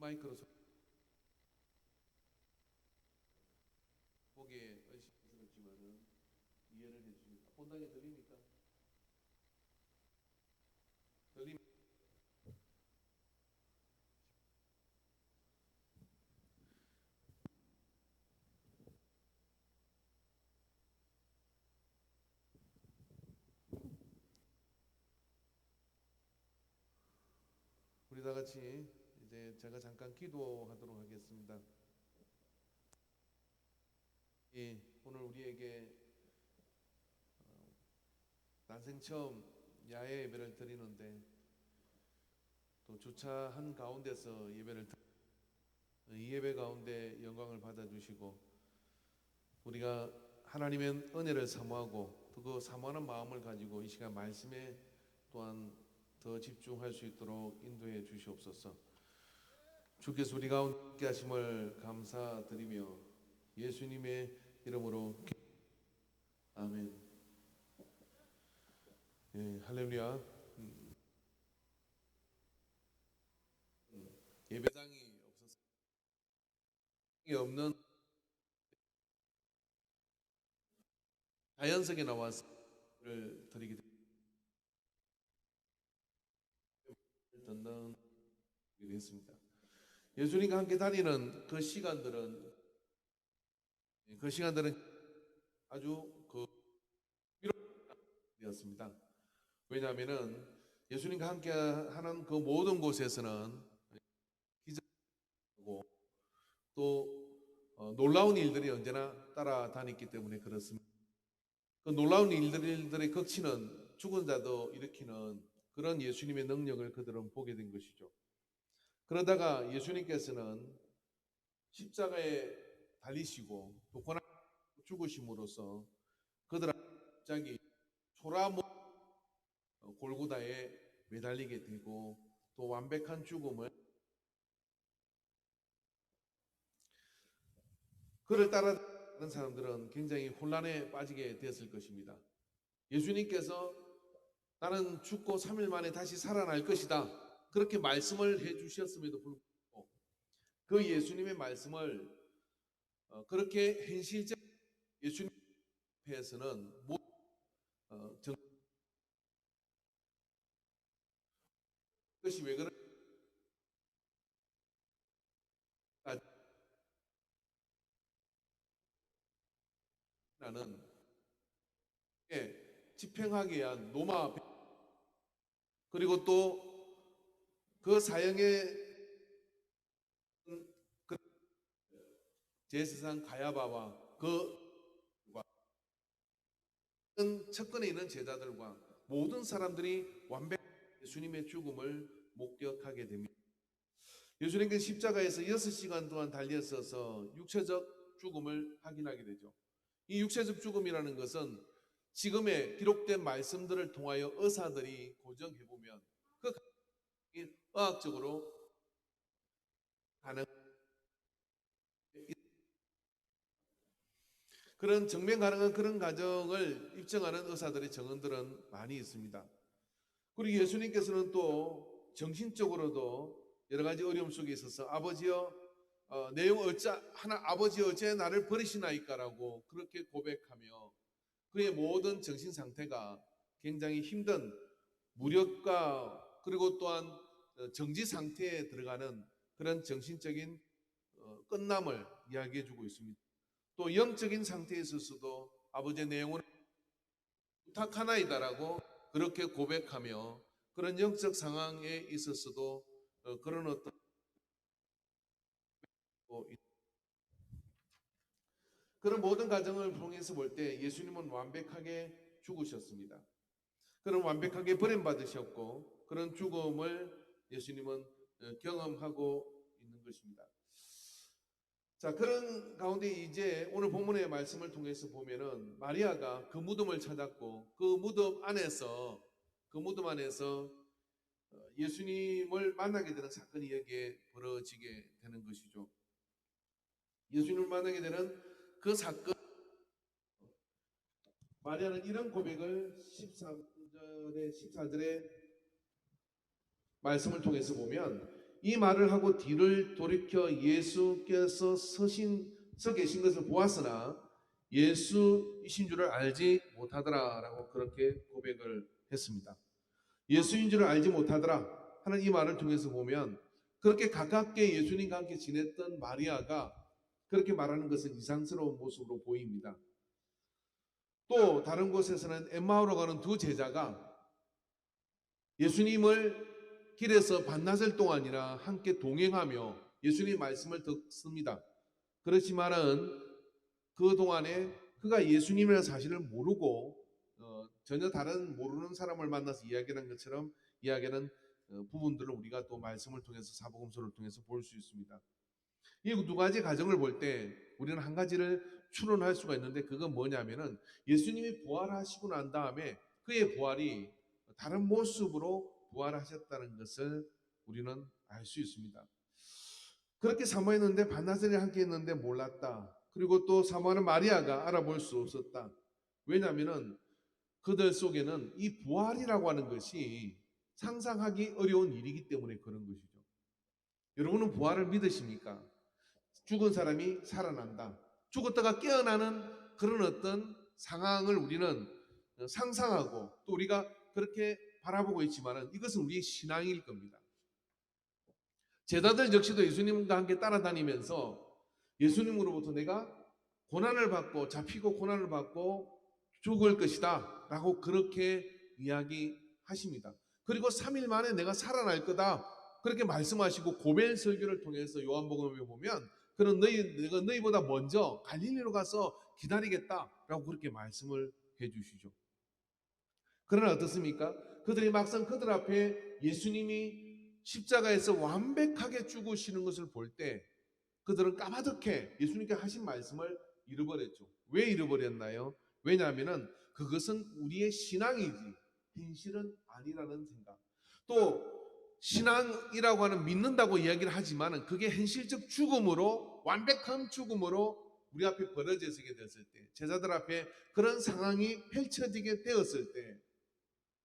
마이크로 보기에 의심스럽지만은 이해를 해주십니다. 본당에 들립니까? 들립. 우리 다 같이 이제 제가 잠깐 기도하도록 하겠습니다. 오늘 우리에게 난생 처음 야외 예배를 드리는데 또 주차한 가운데서 이 예배 가운데 영광을 받아주시고 우리가 하나님의 은혜를 사모하고 또 그 사모하는 마음을 가지고 이 시간 말씀에 또한 더 집중할 수 있도록 인도해 주시옵소서. 주께서 우리 가운데 함께 하심을 감사드리며 예수님의 이름으로 아멘. 예, 할렐루야. 예배당이 없는 자연석에 나와서 를 드리게 듣는 일이 있습니다. 예수님과 함께 다니는 그 시간들은 아주 위로되었습니다. 왜냐하면은 예수님과 함께 하는 그 모든 곳에서는 기적이고 또 놀라운 일들이 언제나 따라다녔기 때문에 그렇습니다. 그 놀라운 일들의 극치는 죽은 자도 일으키는 그런 예수님의 능력을 그들은 보게 된 것이죠. 그러다가 예수님께서는 십자가에 달리시고 또 고난 죽으심으로써 그들은 갑자기 초라모 골고다에 매달리게 되고 또 완벽한 죽음을 그를 따라가는 사람들은 굉장히 혼란에 빠지게 되었을 것입니다. 예수님께서 나는 죽고 3일 만에 다시 살아날 것이다. 그렇게 말씀을 해 주셨음에도 불구하고 그 예수님의 말씀을 그렇게 현실적 예수님 앞에서는 그것이 왜 그런가는 집행하기 위한 로마 그리고 또 그 사형의 제사장 가야바와 그 측근에 있는 제자들과 모든 사람들이 완벽한 예수님의 죽음을 목격하게 됩니다. 예수님께서 십자가에서 6시간 동안 달렸어서 육체적 죽음을 확인하게 되죠. 이 육체적 죽음이라는 것은 지금의 기록된 말씀들을 통하여 의사들이 고정해보면 그 의학적으로 가능 그런 증명 가능한 그런 과정을 입증하는 의사들의 증언들은 많이 있습니다. 그리고 예수님께서는 또 정신적으로도 여러 가지 어려움 속에 있어서 아버지여 내용 아버지 어째 나를 버리시나이까라고 그렇게 고백하며 그의 모든 정신 상태가 굉장히 힘든 무력과 그리고 또한 정지 상태에 들어가는 그런 정신적인 끝남을 이야기해 주고 있습니다. 또 영적인 상태에 있어서도 아버지의 내용을 부탁하나이다라고 그렇게 고백하며 그런 영적 상황에 있어서도 그런 어떤 그런 모든 과정을 통해서 볼 때 예수님은 완벽하게 죽으셨습니다. 그런 완벽하게 버림받으셨고 그런 죽음을 예수님은 경험하고 있는 것입니다. 자, 그런 가운데 이제 오늘 본문의 말씀을 통해서 보면은 마리아가 그 무덤을 찾았고 그 무덤 안에서 예수님을 만나게 되는 사건이 여기에 벌어지게 되는 것이죠. 예수님을 만나게 되는 그 사건 마리아는 이런 고백을 13절에 14절에 말씀을 통해서 보면 이 말을 하고 뒤를 돌이켜 예수께서 서 계신 것을 보았으나 예수이신 줄을 알지 못하더라라고 그렇게 고백을 했습니다. 예수인 줄을 알지 못하더라 하는 이 말을 통해서 보면 그렇게 가깝게 예수님과 함께 지냈던 마리아가 그렇게 말하는 것은 이상스러운 모습으로 보입니다. 또 다른 곳에서는 엠마오로 가는 두 제자가 예수님을 길에서 반나절 동안이나 함께 동행하며 예수님 말씀을 듣습니다. 그렇지만은 그 동안에 그가 예수님이라는 사실을 모르고 전혀 다른 모르는 사람을 만나서 이야기하는 것처럼 이야기하는 부분들을 우리가 또 말씀을 통해서 사복음서를 통해서 볼 수 있습니다. 이 두 가지 가정을 볼 때 우리는 한 가지를 추론할 수가 있는데 그건 뭐냐면은 예수님이 부활하시고 난 다음에 그의 부활이 다른 모습으로 부활하셨다는 것을 우리는 알 수 있습니다. 그렇게 사모했는데 반나절에 함께 했는데 몰랐다. 그리고 또 사모하는 마리아가 알아볼 수 없었다. 왜냐하면은 그들 속에는 이 부활이라고 하는 것이 상상하기 어려운 일이기 때문에 그런 것이죠. 여러분은 부활을 믿으십니까? 죽은 사람이 살아난다. 죽었다가 깨어나는 그런 어떤 상황을 우리는 상상하고 또 우리가 그렇게 바라보고 있지만은 이것은 우리의 신앙일 겁니다. 제자들 역시도 예수님과 함께 따라다니면서 예수님으로부터 내가 고난을 받고 잡히고 고난을 받고 죽을 것이다 라고 그렇게 이야기하십니다. 그리고 3일 만에 내가 살아날 거다 그렇게 말씀하시고 고벨 설교를 통해서 요한복음에 보면 그런 내가 너희보다 먼저 갈릴리로 가서 기다리겠다라고 그렇게 말씀을 해주시죠. 그러나 어떻습니까? 그들이 막상 그들 앞에 예수님이 십자가에서 완벽하게 죽으시는 것을 볼 때 그들은 까마득해 예수님께 하신 말씀을 잃어버렸죠. 왜 잃어버렸나요? 왜냐하면 그것은 우리의 신앙이지 현실은 아니라는 생각. 또 신앙이라고 하는 믿는다고 이야기를 하지만 그게 현실적 죽음으로 완벽한 죽음으로 우리 앞에 벌어지게 되었을 때 제자들 앞에 그런 상황이 펼쳐지게 되었을 때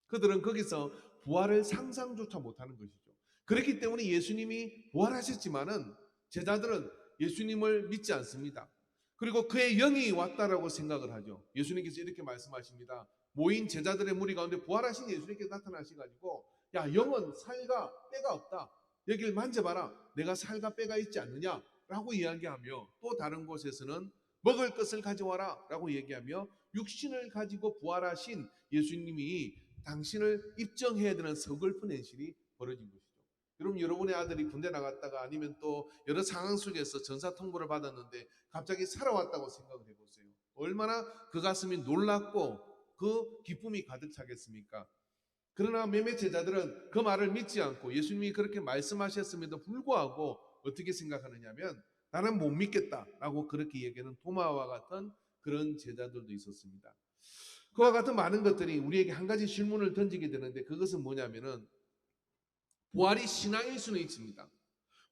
그들은 거기서 부활을 상상조차 못하는 것이죠. 그렇기 때문에 예수님이 부활하셨지만은 제자들은 예수님을 믿지 않습니다. 그리고 그의 영이 왔다라고 생각을 하죠. 예수님께서 이렇게 말씀하십니다. 모인 제자들의 무리 가운데 부활하신 예수님께서 나타나셔가지고 야 영은 살과 뼈가 없다. 여기를 만져봐라. 내가 살과 뼈가 있지 않느냐 라고 이야기하며 또 다른 곳에서는 먹을 것을 가져와라 라고 얘기하며 육신을 가지고 부활하신 예수님이 당신을 입증해야 되는 서글픈 현실이 벌어진 것이죠. 여러분, 여러분의 아들이 군대 나갔다가 아니면 또 여러 상황 속에서 전사 통보를 받았는데 갑자기 살아왔다고 생각을 해보세요. 얼마나 그 가슴이 놀랍고 그 기쁨이 가득 차겠습니까? 그러나 몇몇 제자들은 그 말을 믿지 않고 예수님이 그렇게 말씀하셨음에도 불구하고 어떻게 생각하느냐면 나는 못 믿겠다라고 그렇게 얘기하는 도마와 같은 그런 제자들도 있었습니다. 그와 같은 많은 것들이 우리에게 한 가지 질문을 던지게 되는데 그것은 뭐냐면은 부활이 신앙일 수는 있습니다.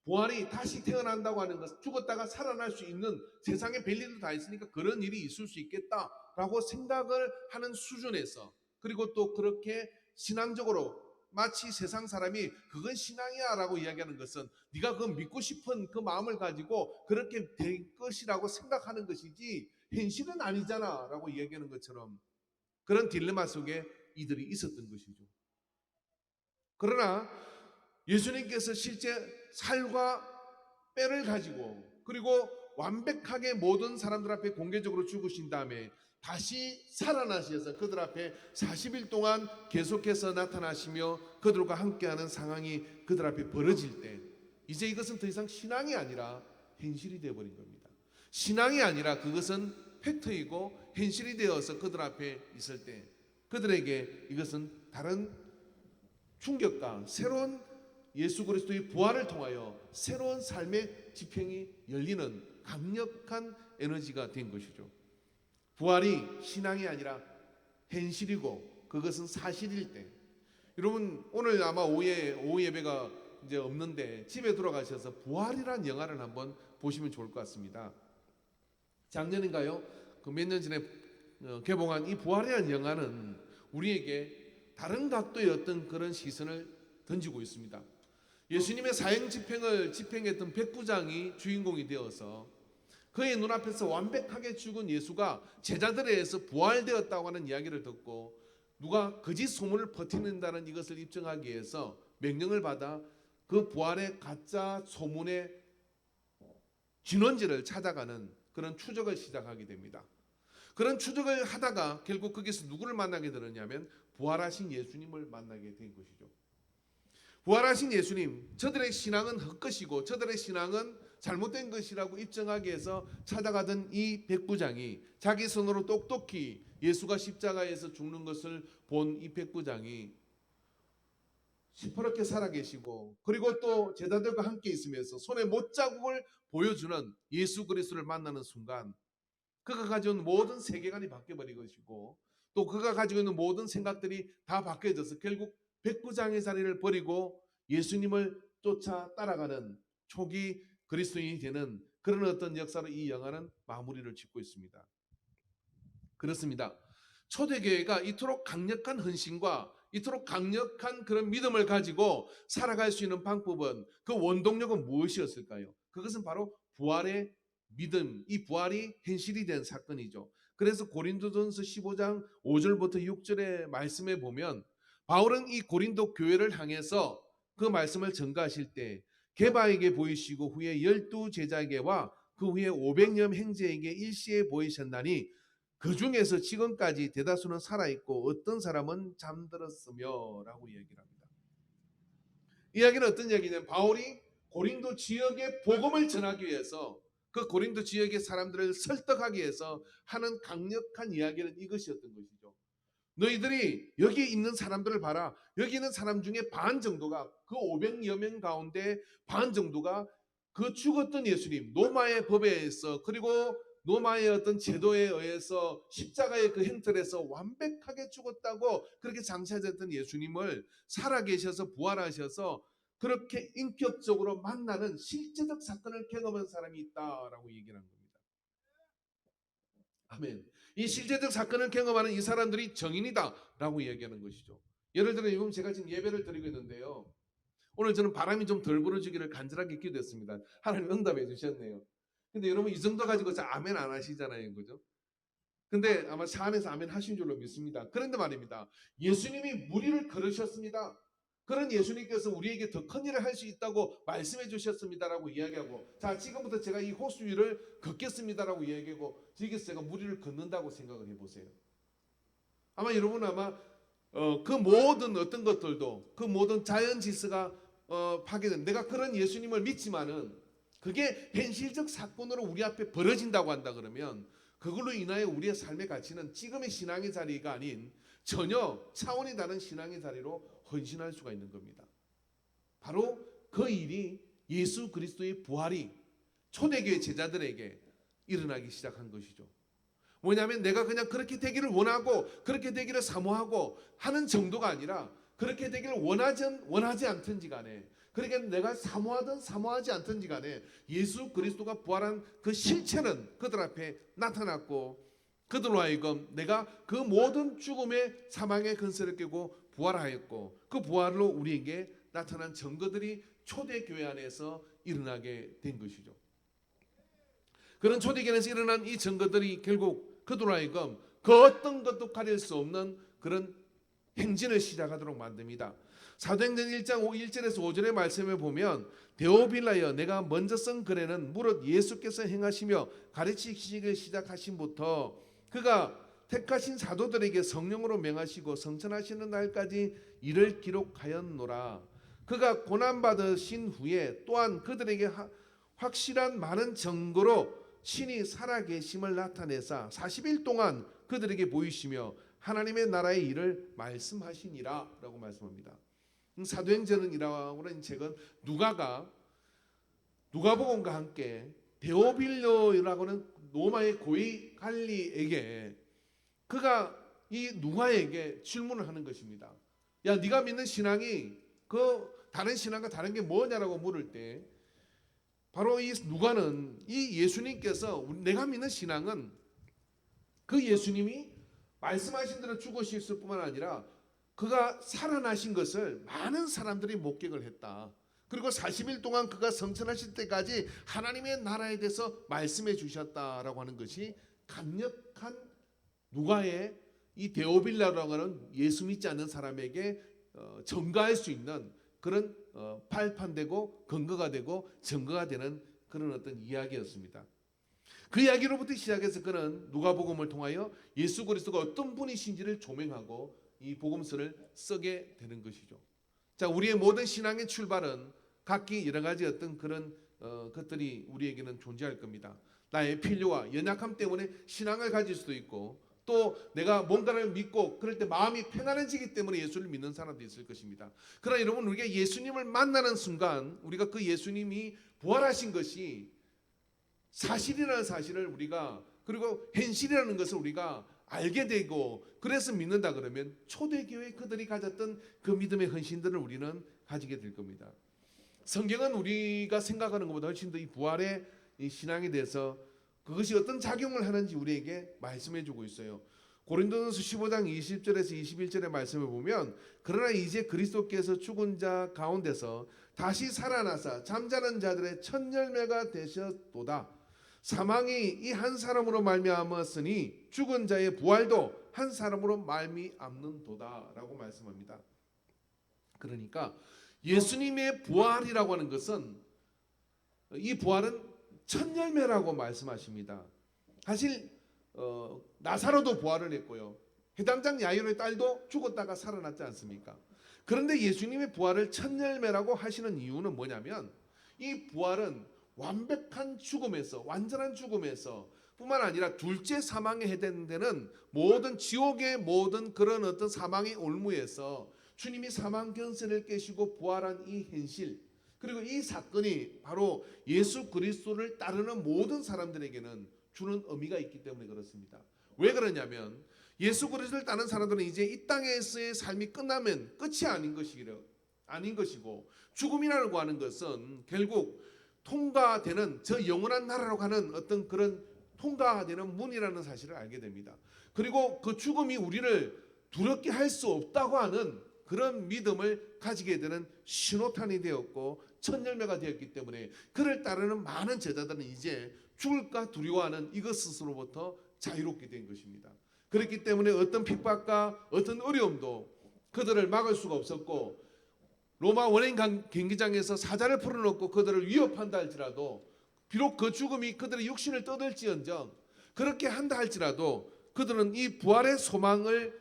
부활이 다시 태어난다고 하는 것, 죽었다가 살아날 수 있는 세상에 별일도 다 있으니까 그런 일이 있을 수 있겠다라고 생각을 하는 수준에서 그리고 또 그렇게 신앙적으로 마치 세상 사람이 그건 신앙이야 라고 이야기하는 것은 네가 그 믿고 싶은 그 마음을 가지고 그렇게 될 것이라고 생각하는 것이지 현실은 아니잖아 라고 이야기하는 것처럼 그런 딜레마 속에 이들이 있었던 것이죠. 그러나 예수님께서 실제 살과 뼈를 가지고 그리고 완벽하게 모든 사람들 앞에 공개적으로 죽으신 다음에 다시 살아나셔서 그들 앞에 40일 동안 계속해서 나타나시며 그들과 함께하는 상황이 그들 앞에 벌어질 때 이제 이것은 더 이상 신앙이 아니라 현실이 되어버린 겁니다. 신앙이 아니라 그것은 팩트이고 현실이 되어서 그들 앞에 있을 때 그들에게 이것은 다른 충격과 새로운 예수 그리스도의 부활을 통하여 새로운 삶의 지평이 열리는 강력한 에너지가 된 것이죠. 부활이 신앙이 아니라 현실이고 그것은 사실일 때 여러분 오늘 아마 오후 예배가 이제 없는데 집에 돌아가셔서 부활이라는 영화를 한번 보시면 좋을 것 같습니다. 작년인가요? 그 몇 년 전에 개봉한 이 부활이라는 영화는 우리에게 다른 각도의 어떤 그런 시선을 던지고 있습니다. 예수님의 사형 집행을 집행했던 백부장이 주인공이 되어서 그의 눈앞에서 완벽하게 죽은 예수가 제자들에 의해서 부활되었다고 하는 이야기를 듣고 누가 거짓 소문을 퍼뜨린다는 이것을 입증하기 위해서 명령을 받아 그 부활의 가짜 소문의 진원지를 찾아가는 그런 추적을 시작하게 됩니다. 그런 추적을 하다가 결국 거기서 누구를 만나게 되느냐면 부활하신 예수님을 만나게 된 것이죠. 부활하신 예수님, 저들의 신앙은 헛것이고 저들의 신앙은 잘못된 것이라고 입증하기 위해서 찾아가던 이 백부장이 자기 손으로 똑똑히 예수가 십자가에서 죽는 것을 본 이 백부장이 시퍼렇게 살아계시고 그리고 또 제자들과 함께 있으면서 손에 못자국을 보여주는 예수 그리스도를 만나는 순간 그가 가지고 있는 모든 세계관이 바뀌어버린 것이고 또 그가 가지고 있는 모든 생각들이 다 바뀌어져서 결국 백부장의 자리를 버리고 예수님을 쫓아 따라가는 초기 그리스도인이 되는 그런 어떤 역사로 이 영화는 마무리를 짓고 있습니다. 그렇습니다. 초대교회가 이토록 강력한 헌신과 이토록 강력한 그런 믿음을 가지고 살아갈 수 있는 방법은 그 원동력은 무엇이었을까요? 그것은 바로 부활의 믿음, 이 부활이 현실이 된 사건이죠. 그래서 고린도전서 15장 5절부터 6절의 말씀에 보면 바울은 이 고린도 교회를 향해서 그 말씀을 전가하실 때 게바에게 보이시고 후에 12 제자에게와 그 후에 500여 형제에게 일시에 보이셨나니 그 중에서 지금까지 대다수는 살아있고 어떤 사람은 잠들었으며 라고 이야기를 합니다. 이야기는 어떤 이야기냐면 바울이 고린도 지역의 복음을 전하기 위해서 그 고린도 지역의 사람들을 설득하기 위해서 하는 강력한 이야기는 이것이었던 것이죠. 너희들이 여기 있는 사람들을 봐라. 여기 있는 사람 중에 반 정도가 그 500여 명 가운데 반 정도가 그 죽었던 예수님 로마의 법에 의해서 그리고 로마의 어떤 제도에 의해서 십자가의 그 형틀에서 완벽하게 죽었다고 그렇게 장사되었던 예수님을 살아계셔서 부활하셔서 그렇게 인격적으로 만나는 실제적 사건을 경험한 사람이 있다라고 얘기를 한 겁니다. 아멘. 이 실제적 사건을 경험하는 이 사람들이 정인이다라고 얘기하는 것이죠. 예를 들어 지금 제가 지금 예배를 드리고 있는데요. 오늘 저는 바람이 좀 덜 불어주기를 간절하게 기도했습니다. 하나님 응답해 주셨네요. 근데 여러분 이 정도 가지고 아멘 안 하시잖아요. 그죠? 근데 아마 차 안에서 아멘 하신 줄로 믿습니다. 그런데 말입니다. 예수님이 무리를 걸으셨습니다. 그런 예수님께서 우리에게 더 큰 일을 할 수 있다고 말씀해 주셨습니다라고 이야기하고 자 지금부터 제가 이 호수 위를 걷겠습니다라고 이야기하고 여기서 제가 무리를 걷는다고 생각을 해보세요. 아마 여러분은 아마 그 모든 어떤 것들도 그 모든 자연 질서가 파괴된 내가 그런 예수님을 믿지만은 그게 현실적 사건으로 우리 앞에 벌어진다고 한다 그러면 그걸로 인하여 우리의 삶의 가치는 지금의 신앙의 자리가 아닌 전혀 차원이 다른 신앙의 자리로 헌신할 수가 있는 겁니다. 바로 그 일이 예수 그리스도의 부활이 초대교회 제자들에게 일어나기 시작한 것이죠. 뭐냐면 내가 그냥 그렇게 되기를 원하고 그렇게 되기를 사모하고 하는 정도가 아니라 그렇게 되기를 원하지 않든지 간에 그러니까 내가 사모하든 사모하지 않든지 간에 예수 그리스도가 부활한 그 실체는 그들 앞에 나타났고 그들로 하여금 내가 그 모든 죽음의 사망의 근세를 깨고 부활하였고 그 부활로 우리에게 나타난 증거들이 초대교회 안에서 일어나게 된 것이죠. 그런 초대교회 안에서 일어난 이 증거들이 결국 그들로 하여금 그 어떤 것도 가릴 수 없는 그런 행진을 시작하도록 만듭니다. 사도행전 1장 1절에서 5절의 말씀을 보면 데오빌라여 내가 먼저 쓴 글에는 무릇 예수께서 행하시며 가르치시기 시작하신부터 그가 택하신 사도들에게 성령으로 명하시고 성천하시는 날까지 이를 기록하였노라. 그가 고난받으신 후에 또한 그들에게 확실한 많은 증거로 신이 살아계심을 나타내사 40일 동안 그들에게 보이시며 하나님의 나라의 일을 말씀하시니라 라고 말씀합니다. 사도행전이라고 하는 책은 누가복음과 함께 데오빌로라고 하는 로마의 고위 관리에게 그가 이 누가에게 질문을 하는 것입니다. 야, 네가 믿는 신앙이 그 다른 신앙과 다른 게 뭐냐라고 물을 때 바로 이 누가는 이 예수님께서 내가 믿는 신앙은 그 예수님이 말씀하신 대로 죽으셨을 뿐만 아니라 그가 살아나신 것을 많은 사람들이 목격을 했다. 그리고 40일 동안 그가 성천하실 때까지 하나님의 나라에 대해서 말씀해 주셨다라고 하는 것이 강력한 누가의 이 데오빌라라고 하는 예수 믿지 않는 사람에게 증거할 수 있는 그런 발판되고 근거가 되고 증거가 되는 그런 어떤 이야기였습니다. 그 이야기로부터 시작해서 그는 누가복음을 통하여 예수 그리스도가 어떤 분이신지를 조명하고 이 복음서를 쓰게 되는 것이죠. 자, 우리의 모든 신앙의 출발은 각기 여러 가지 어떤 그런 것들이 우리에게는 존재할 겁니다. 나의 필요와 연약함 때문에 신앙을 가질 수도 있고, 또 내가 뭔가를 믿고 그럴 때 마음이 편안해지기 때문에 예수를 믿는 사람도 있을 것입니다. 그러나 여러분, 우리가 예수님을 만나는 순간 우리가 그 예수님이 부활하신 것이 사실이라는 사실을 우리가, 그리고 현실이라는 것을 우리가 알게 되고 그래서 믿는다 그러면 초대교회 그들이 가졌던 그 믿음의 헌신들을 우리는 가지게 될 겁니다. 성경은 우리가 생각하는 것보다 훨씬 더 이 부활의 이 신앙에 대해서 그것이 어떤 작용을 하는지 우리에게 말씀해 주고 있어요. 고린도전서 15장 20절에서 21절의 말씀을 보면, 그러나 이제 그리스도께서 죽은 자 가운데서 다시 살아나사 잠자는 자들의 첫 열매가 되셨도다. 사망이 이 한 사람으로 말미암았으니 죽은 자의 부활도 한 사람으로 말미암는도다라고 말씀합니다. 그러니까 예수님의 부활이라고 하는 것은, 이 부활은 첫 열매라고 말씀하십니다. 사실 나사로도 부활을 했고요, 해당장 야이로의 딸도 죽었다가 살아났지 않습니까? 그런데 예수님의 부활을 첫 열매라고 하시는 이유는 뭐냐면, 이 부활은 완벽한 죽음에서, 완전한 죽음에서 뿐만 아니라 둘째 사망에 해당되는 모든 지옥의 모든 그런 어떤 사망의 올무에서 주님이 사망 권세를 깨시고 부활한 이 현실, 그리고 이 사건이 바로 예수 그리스도를 따르는 모든 사람들에게는 주는 의미가 있기 때문에 그렇습니다. 왜 그러냐면, 예수 그리스도를 따르는 사람들은 이제 이 땅에서의 삶이 끝나면 끝이 아닌 것이고, 죽음이라고 하는 것은 결국 통과되는 저 영원한 나라로 가는 어떤 그런 통과되는 문이라는 사실을 알게 됩니다. 그리고 그 죽음이 우리를 두렵게 할 수 없다고 하는 그런 믿음을 가지게 되는 신호탄이 되었고 첫 열매가 되었기 때문에 그를 따르는 많은 제자들은 이제 죽을까 두려워하는 이것으로부터 자유롭게 된 것입니다. 그렇기 때문에 어떤 핍박과 어떤 어려움도 그들을 막을 수가 없었고, 로마 원인 경기장에서 사자를 풀어놓고 그들을 위협한다 할지라도, 비록 그 죽음이 그들의 육신을 떠들지언정 그렇게 한다 할지라도 그들은 이 부활의 소망을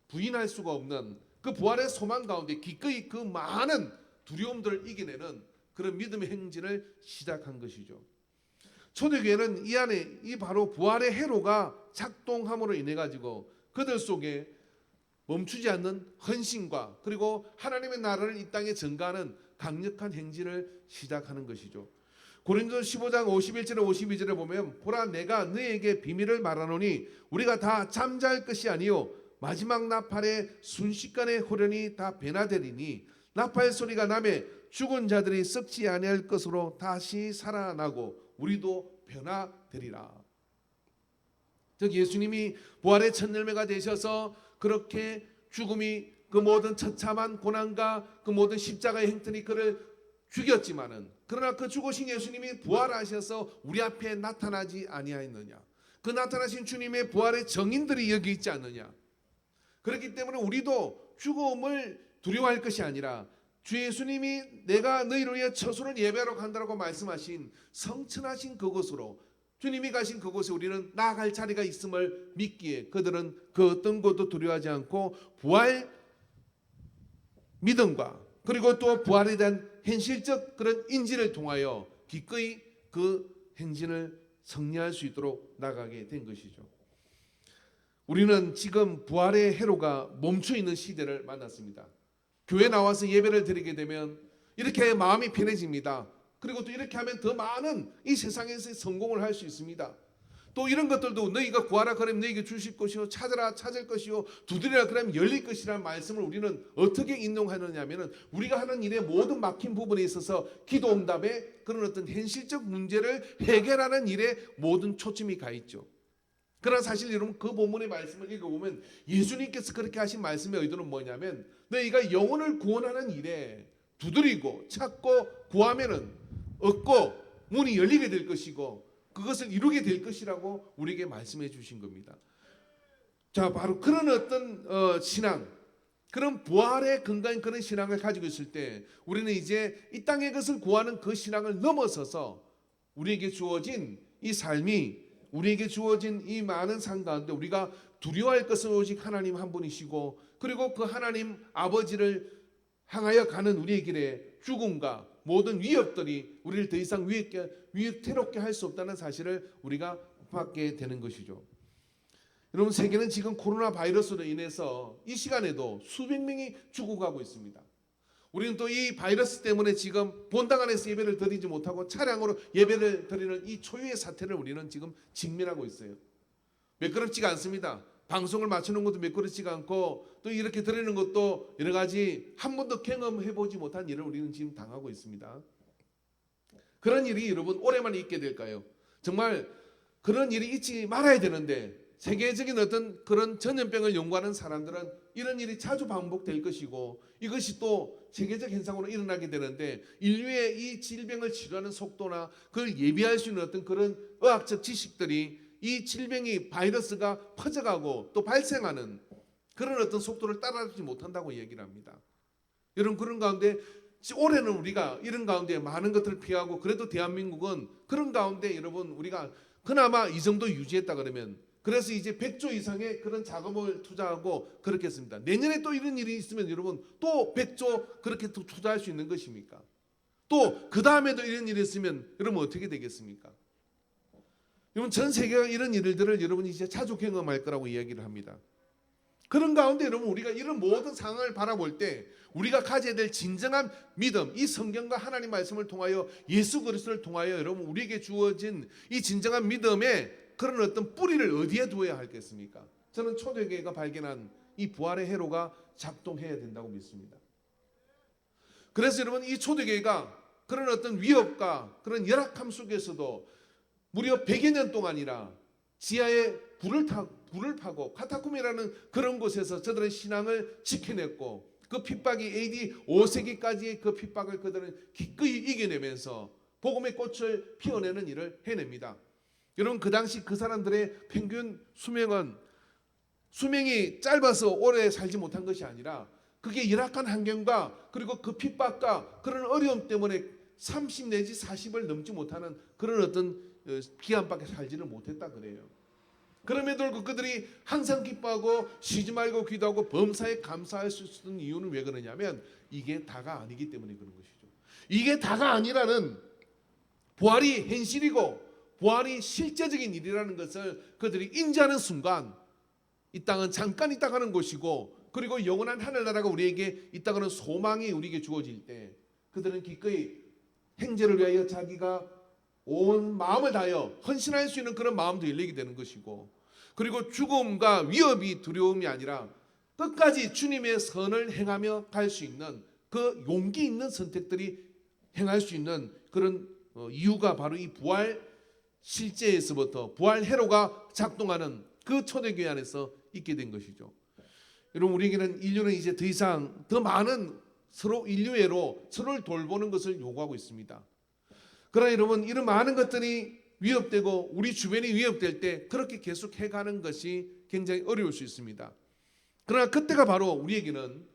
부인할 수가 없는 그 부활의 소망 가운데 기꺼이 그 많은 두려움들을 이겨내는 그런 믿음의 행진을 시작한 것이죠. 초대교회는 이 안에 이 바로 부활의 회로가 작동함으로 인해 가지고 그들 속에 멈추지 않는 헌신과 그리고 하나님의 나라를 이 땅에 전가하는 강력한 행진을 시작하는 것이죠. 고린도서 15장 51절에 52절에 보면, 보라 내가 너에게 비밀을 말하노니 우리가 다 잠잘 것이 아니요 마지막 나팔의 순식간에 호련히 다 변화되리니 나팔 소리가 나매 죽은 자들이 썩지 아니할 것으로 다시 살아나고 우리도 변화되리라. 즉 예수님이 부활의 첫 열매가 되셔서 그렇게 죽음이 그 모든 처참한 고난과 그 모든 십자가의 행편이 그를 죽였지만은, 그러나 그 죽으신 예수님이 부활하셔서 우리 앞에 나타나지 아니하였느냐? 그 나타나신 주님의 부활의 정인들이 여기 있지 않느냐? 그렇기 때문에 우리도 죽음을 두려워할 것이 아니라 주 예수님이 내가 너희를 위해 처소를 예배하러 간다라고 말씀하신 성천하신 그곳으로, 주님이 가신 그곳에 우리는 나아갈 자리가 있음을 믿기에 그들은 그 어떤 것도 두려워하지 않고 부활 믿음과 그리고 또 부활에 대한 현실적 그런 인지를 통하여 기꺼이 그 행진을 성리할 수 있도록 나가게 된 것이죠. 우리는 지금 부활의 회로가 멈춰 있는 시대를 만났습니다. 교회 나와서 예배를 드리게 되면 이렇게 마음이 편해집니다. 그리고 또 이렇게 하면 더 많은 이 세상에서 성공을 할 수 있습니다. 또 이런 것들도 너희가 구하라 그러면 너희에게 주실 것이요, 찾으라 찾을 것이요, 두드리라 그러면 열릴 것이라는 말씀을 우리는 어떻게 인용하느냐 하면, 우리가 하는 일의 모든 막힌 부분에 있어서 기도 응답에 그런 어떤 현실적 문제를 해결하는 일에 모든 초점이 가 있죠. 그러나 사실 여러분, 그 본문의 말씀을 읽어보면 예수님께서 그렇게 하신 말씀의 의도는 뭐냐면, 너희가 영혼을 구원하는 일에 두드리고 찾고 구하면은 얻고 문이 열리게 될 것이고 그것을 이루게 될 것이라고 우리에게 말씀해 주신 겁니다. 자, 바로 그런 어떤 신앙, 그런 부활의 근간인 그런 신앙을 가지고 있을 때 우리는 이제 이 땅의 것을 구하는 그 신앙을 넘어서서 우리에게 주어진 이 삶이, 우리에게 주어진 이 많은 삶 가운데 우리가 두려워할 것은 오직 하나님 한 분이시고, 그리고 그 하나님 아버지를 향하여 가는 우리의 길에 죽음과 모든 위협들이 우리를 더 이상 위태롭게 할 수 없다는 사실을 우리가 받게 되는 것이죠. 여러분, 세계는 지금 코로나 바이러스로 인해서 이 시간에도 수백 명이 죽어가고 있습니다. 우리는 또 이 바이러스 때문에 지금 본당 안에서 예배를 드리지 못하고 차량으로 예배를 드리는 이 초유의 사태를 우리는 지금 직면하고 있어요. 매끄럽지가 않습니다. 방송을 맞추는 것도 매끄럽지가 않고 또 이렇게 드리는 것도 여러 가지 한 번도 경험해보지 못한 일을 우리는 지금 당하고 있습니다. 그런 일이 여러분 올해만 있게 될까요? 정말 그런 일이 있지 말아야 되는데 세계적인 어떤 그런 전염병을 연구하는 사람들은 이런 일이 자주 반복될 것이고 이것이 또 세계적 현상으로 일어나게 되는데 인류의 이 질병을 치료하는 속도나 그걸 예비할 수 있는 어떤 그런 의학적 지식들이 이 질병이 바이러스가 퍼져가고 또 발생하는 그런 어떤 속도를 따라잡지 못한다고 얘기를 합니다. 여러분, 그런 가운데 올해는 우리가 이런 가운데 많은 것들을 피하고 그래도 대한민국은 그런 가운데 여러분 우리가 그나마 이 정도 유지했다 그러면 그래서 이제 100조 이상의 그런 자금을 투자하고 그렇게 했습니다. 내년에 또 이런 일이 있으면 여러분 또 100조 그렇게 투자할 수 있는 것입니까? 또 그 다음에도 이런 일이 있으면 여러분 어떻게 되겠습니까? 여러분, 전 세계가 이런 일들을 여러분이 이제 자주 경험할 거라고 이야기를 합니다. 그런 가운데 여러분 우리가 이런 모든 상황을 바라볼 때 우리가 가져야 될 진정한 믿음, 이 성경과 하나님 말씀을 통하여 예수 그리스도를 통하여 여러분 우리에게 주어진 이 진정한 믿음의 그런 어떤 뿌리를 어디에 두어야 하겠습니까? 저는 초대교회가 발견한 이 부활의 회로가 작동해야 된다고 믿습니다. 그래서 여러분 이 초대교회가 그런 어떤 위협과 그런 열악함 속에서도 무려 100여 년 동안이나 지하에 불을 파고 카타콤이라는 그런 곳에서 저들의 신앙을 지켜냈고 그 핍박이 AD 5세기까지의 그 핍박을 그들은 기꺼이 이겨내면서 복음의 꽃을 피워내는 일을 해냅니다. 여러분, 그 당시 그 사람들의 평균 수명이 짧아서 오래 살지 못한 것이 아니라 그게 열악한 환경과 그리고 그 핍박과 그런 어려움 때문에 30 내지 40을 넘지 못하는 그런 어떤 기한밖에 살지를 못했다 그래요. 그럼에도 불구하고 그들이 항상 기뻐하고 쉬지 말고 기도하고 범사에 감사할 수 있는 이유는 왜 그러냐면 이게 다가 아니기 때문에 그런 것이죠. 이게 다가 아니라는 부활이 현실이고 부활이 실제적인 일이라는 것을 그들이 인지하는 순간 이 땅은 잠깐 있다 가는 곳이고 그리고 영원한 하늘나라가 우리에게 있다가는 소망이 우리에게 주어질 때 그들은 기꺼이 행제를 위하여 자기가 온 마음을 다하여 헌신할 수 있는 그런 마음도 열리게 되는 것이고 그리고 죽음과 위협이 두려움이 아니라 끝까지 주님의 선을 행하며 갈 수 있는 그 용기 있는 선택들이 행할 수 있는 그런 이유가 바로 이 부활 실제에서부터 부활 회로가 작동하는 그 초대교회 안에서 있게 된 것이죠. 여러분, 우리에게는 인류는 이제 더 이상 더 많은 서로 인류애로 서로를 돌보는 것을 요구하고 있습니다. 그러나 여러분, 이런 많은 것들이 위협되고 우리 주변이 위협될 때 그렇게 계속 해가는 것이 굉장히 어려울 수 있습니다. 그러나 그때가 바로 우리에게는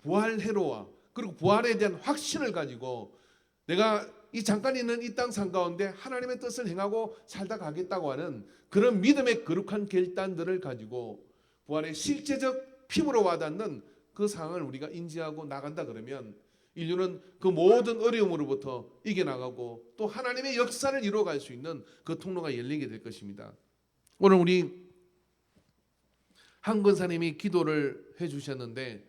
부활 회로와 그리고 부활에 대한 확신을 가지고 내가 이 잠깐 있는 이 땅 산 가운데 하나님의 뜻을 행하고 살다 가겠다고 하는 그런 믿음의 거룩한 결단들을 가지고 부활의 실제적 피부로 와닿는 그 상황을 우리가 인지하고 나간다 그러면 인류는 그 모든 어려움으로부터 이겨나가고 또 하나님의 역사를 이루어갈 수 있는 그 통로가 열리게 될 것입니다. 오늘 우리 한 권사님이 기도를 해주셨는데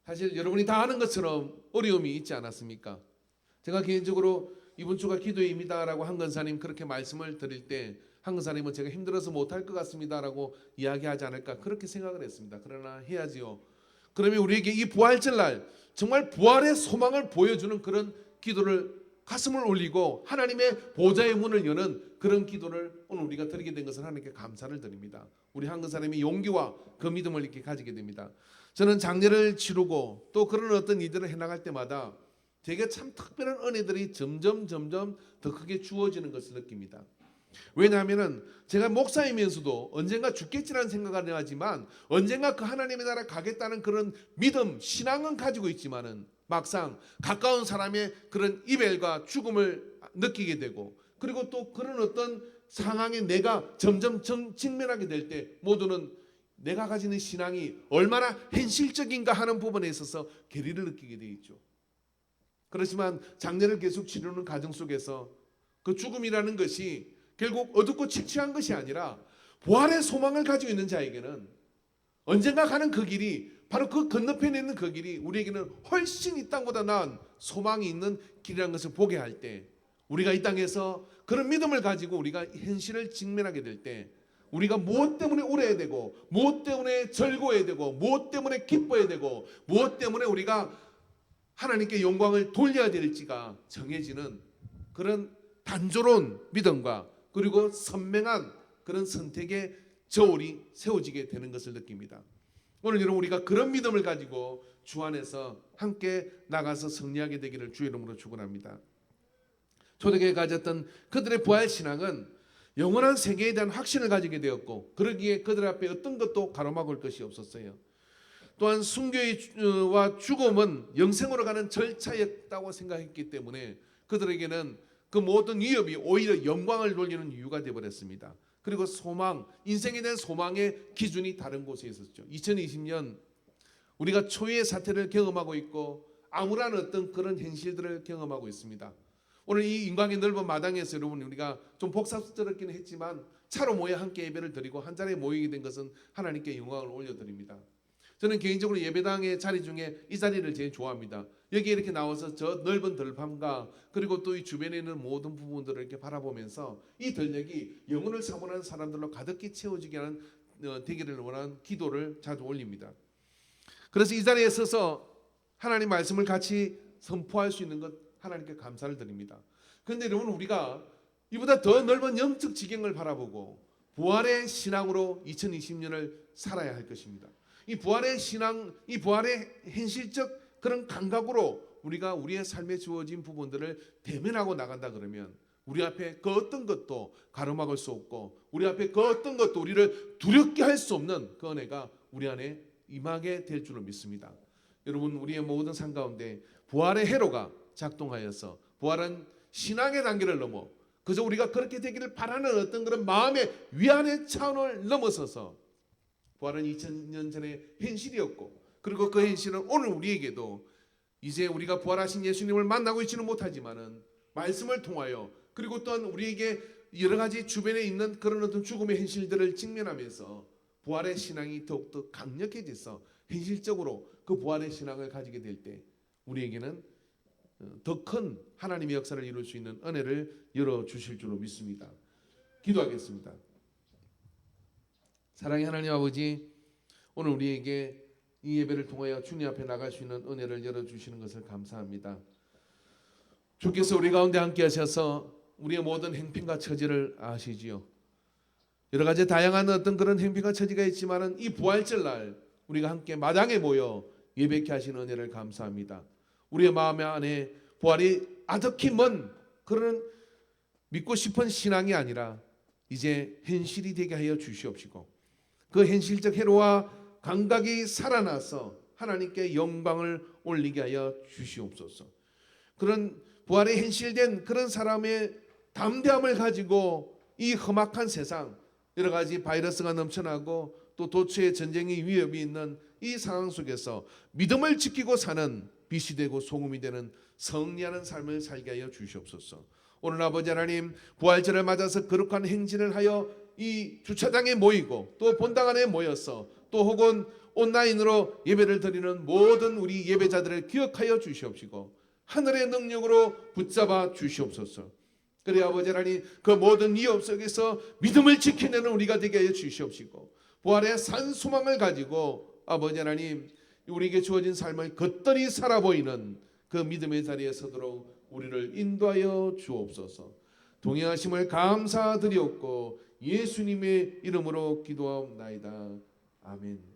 사실 여러분이 다 아는 것처럼 어려움이 있지 않았습니까? 제가 개인적으로 이번 주가 기도입니다라고 한 권사님 그렇게 말씀을 드릴 때 한 권사님은 제가 힘들어서 못할 것 같습니다라고 이야기하지 않을까 그렇게 생각을 했습니다. 그러나 해야지요. 그러면 우리에게 이 부활절날 정말 부활의 소망을 보여주는 그런 기도를 가슴을 올리고 하나님의 보좌의 문을 여는 그런 기도를 오늘 우리가 드리게 된 것을 하나님께 감사를 드립니다. 우리 한 권사님이 용기와 그 믿음을 이렇게 가지게 됩니다. 저는 장례를 치르고 또 그런 어떤 일들을 해나갈 때마다 제게 참 특별한 은혜들이 점점 더 크게 주어지는 것을 느낍니다. 왜냐하면 제가 목사이면서도 언젠가 죽겠지라는 생각을 하지만 언젠가 그 하나님의 나라 가겠다는 그런 믿음, 신앙은 가지고 있지만은 막상 가까운 사람의 그런 이별과 죽음을 느끼게 되고, 그리고 또 그런 어떤 상황에 내가 점점 직면하게 될 때 모두는 내가 가지는 신앙이 얼마나 현실적인가 하는 부분에 있어서 괴리를 느끼게 되어 있죠. 그렇지만 장례를 계속 치르는 과정 속에서 그 죽음이라는 것이 결국 어둡고 칙칙한 것이 아니라 부활의 소망을 가지고 있는 자에게는 언젠가 가는 그 길이, 바로 그 건너편에 있는 그 길이 우리에게는 훨씬 이 땅보다 나은 소망이 있는 길이라는 것을 보게 할 때, 우리가 이 땅에서 그런 믿음을 가지고 우리가 현실을 직면하게 될 때 우리가 무엇 때문에 울어야 되고, 무엇 때문에 즐거워야 되고, 무엇 때문에 기뻐야 되고, 무엇 때문에 우리가 하나님께 영광을 돌려야 될지가 정해지는 그런 단조로운 믿음과 그리고 선명한 그런 선택의 저울이 세워지게 되는 것을 느낍니다. 오늘 여러분, 우리가 그런 믿음을 가지고 주 안에서 함께 나가서 승리하게 되기를 주의 이름으로 축원합니다. 초대교회에 가졌던 그들의 부활 신앙은 영원한 세계에 대한 확신을 가지게 되었고, 그러기에 그들 앞에 어떤 것도 가로막을 것이 없었어요. 또한 순교와 죽음은 영생으로 가는 절차였다고 생각했기 때문에 그들에게는 그 모든 위협이 오히려 영광을 돌리는 이유가 되어버렸습니다. 그리고 소망, 인생에 대한 소망의 기준이 다른 곳에 있었죠. 2020년 우리가 초유의 사태를 경험하고 있고 암울한 어떤 그런 현실들을 경험하고 있습니다. 오늘 이 인광의 넓은 마당에서 여러분, 우리가 좀 복잡스럽기는 했지만 차로 모여 함께 예배를 드리고 한 자리에 모이게 된 것은 하나님께 영광을 올려드립니다. 저는 개인적으로 예배당의 자리 중에 이 자리를 제일 좋아합니다. 여기 이렇게 나와서 저 넓은 들판과 그리고 또 이 주변에 있는 모든 부분들을 이렇게 바라보면서 이 들녘이 영혼을 사모하는 사람들로 가득히 채워지게 하는 되기를 원하는 기도를 자주 올립니다. 그래서 이 자리에 서서 하나님 말씀을 같이 선포할 수 있는 것 하나님께 감사를 드립니다. 그런데 여러분, 우리가 이보다 더 넓은 영적 지경을 바라보고 부활의 신앙으로 2020년을 살아야 할 것입니다. 이 부활의 신앙, 이 부활의 현실적 그런 감각으로 우리가 우리의 삶에 주어진 부분들을 대면하고 나간다 그러면 우리 앞에 그 어떤 것도 가로막을 수 없고, 우리 앞에 그 어떤 것도 우리를 두렵게 할 수 없는 그 은혜가 우리 안에 임하게 될 줄을 믿습니다. 여러분, 우리의 모든 삶 가운데 부활의 회로가 작동하여서 부활은 신앙의 단계를 넘어 그저 우리가 그렇게 되기를 바라는 어떤 그런 마음의 위안의 차원을 넘어서서 부활은 2000년 전에 현실이었고, 그리고 그 현실은 오늘 우리에게도 이제 우리가 부활하신 예수님을 만나고 있지는 못하지만은 말씀을 통하여, 그리고 또한 우리에게 여러 가지 주변에 있는 그런 어떤 죽음의 현실들을 직면하면서 부활의 신앙이 더욱더 강력해져서 현실적으로 그 부활의 신앙을 가지게 될 때 우리에게는 더 큰 하나님의 역사를 이룰 수 있는 은혜를 열어주실 줄로 믿습니다. 기도하겠습니다. 사랑의 하나님 아버지, 오늘 우리에게 이 예배를 통하여 주님 앞에 나갈 수 있는 은혜를 열어주시는 것을 감사합니다. 주께서 우리 가운데 함께 하셔서 우리의 모든 행편과 처지를 아시지요. 여러 가지 다양한 어떤 그런 행편과 처지가 있지만은 이 부활절 날 우리가 함께 마당에 모여 예배케 하시는 은혜를 감사합니다. 우리의 마음 안에 부활이 아득히 먼 그런 믿고 싶은 신앙이 아니라 이제 현실이 되게 하여 주시옵시고, 그 현실적 회로와 감각이 살아나서 하나님께 영광을 올리게 하여 주시옵소서. 그런 부활의 현실된 그런 사람의 담대함을 가지고 이 험악한 세상, 여러 가지 바이러스가 넘쳐나고 또 도처의 전쟁의 위협이 있는 이 상황 속에서 믿음을 지키고 사는 빛이 되고 소금이 되는 승리하는 삶을 살게 하여 주시옵소서. 오늘 아버지 하나님, 부활절을 맞아서 거룩한 행진을 하여 이 주차장에 모이고 또 본당 안에 모여서 또 혹은 온라인으로 예배를 드리는 모든 우리 예배자들을 기억하여 주시옵시고 하늘의 능력으로 붙잡아 주시옵소서. 그래 아버지 하나님, 그 모든 위협 속에서 믿음을 지켜내는 우리가 되게 하여 주시옵시고 부활의 산 소망을 가지고 아버지 하나님, 우리에게 주어진 삶을 겉들이 살아 보이는 그 믿음의 자리에 서도록 우리를 인도하여 주옵소서. 동행하심을 감사드리옵고 예수님의 이름으로 기도하옵나이다. 아멘.